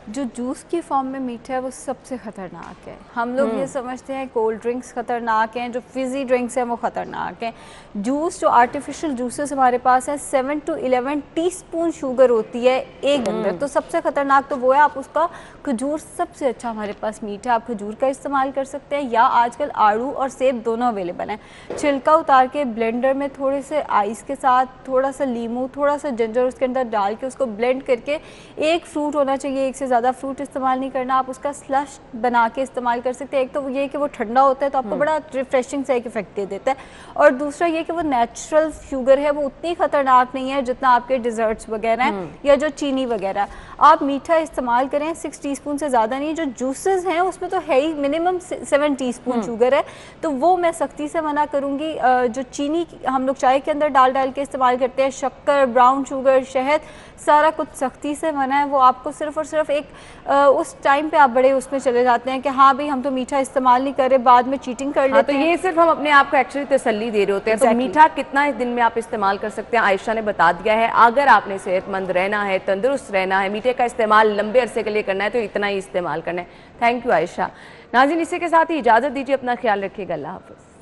جو جوس کی فارم میں میٹھا ہے وہ سب سے خطرناک ہے. ہم لوگ یہ سمجھتے ہیں کولڈ ڈرنکس خطرناک ہیں، جو فزی ڈرنکس ہیں وہ خطرناک ہیں. جوس جو آرٹیفیشل جوسز ہمارے پاس ہیں 7 to 11 ٹی اسپون شوگر ہوتی ہے ایک اندر. تو سب سے خطرناک تو وہ ہے. آپ اس کا کھجور سب سے اچھا ہمارے پاس میٹھا ہے، آپ کھجور کا استعمال کر سکتے ہیں یا آج کل آڑو اور سیب دونوں اویلیبل ہیں. چھلکا اتار کے بلینڈر میں تھوڑے سے آئس کے ساتھ تھوڑا سا لیمو تھوڑا سا جنجر اس کے اندر ڈال کے اس کو بلینڈ کر کے، ایک فروٹ ہونا چاہیے، ایک سے زیادہ فروٹ استعمال نہیں کرنا. آپ اس کا سلش بنا کے استعمال کر سکتے ہیں. ایک تو یہ کہ وہ ٹھنڈا ہوتا ہے تو آپ کو بڑا ریفریشنگ سا ایک افیکٹ دے دیتا ہے، اور دوسرا یہ کہ وہ نیچرل شوگر ہے، وہ اتنی خطرناک نہیں ہے جتنا آپ کے ڈیزرٹس وغیرہ ہیں یا جو چینی وغیرہ. آپ میٹھا استعمال کریں 6 ٹی اسپون سے زیادہ نہیں. جو جوسز ہیں اس میں تو ہے ہی منیمم 7 ٹی اسپون شوگر ہے، تو وہ میں سختی سے منع کروں گی. جو چینی ہم لوگ چائے کے اندر ڈال کے استعمال کرتے ہیں، شکر، براؤن شوگر، شہد، سارا کچھ سختی سے منع ہے. وہ آپ کو صرف اور صرف ایک اس ٹائم پہ آپ بڑے اس میں چلے جاتے ہیں کہ ہاں بھئی ہم تو میٹھا استعمال نہیں کر رہے، بعد میں چیٹنگ کر لیتے ہیں. تو یہ صرف ہم اپنے آپ کو ایکچولی تسلی دے رہے ہوتے ہیں. تو میٹھا کتنا دن میں آپ استعمال کر سکتے ہیں؟ عائشہ نے بتا دیا ہے. اگر آپ نے صحت مند رہنا ہے، تندرست رہنا ہے، میٹھے کا استعمال لمبے عرصے کے لیے کرنا ہے تو اتنا ہی استعمال کرنا ہے. تھینک یو عائشہ. ناظرین اسی کے ساتھ ہی اجازت دیجیے، اپنا خیال رکھیے گا. اللہ حافظ.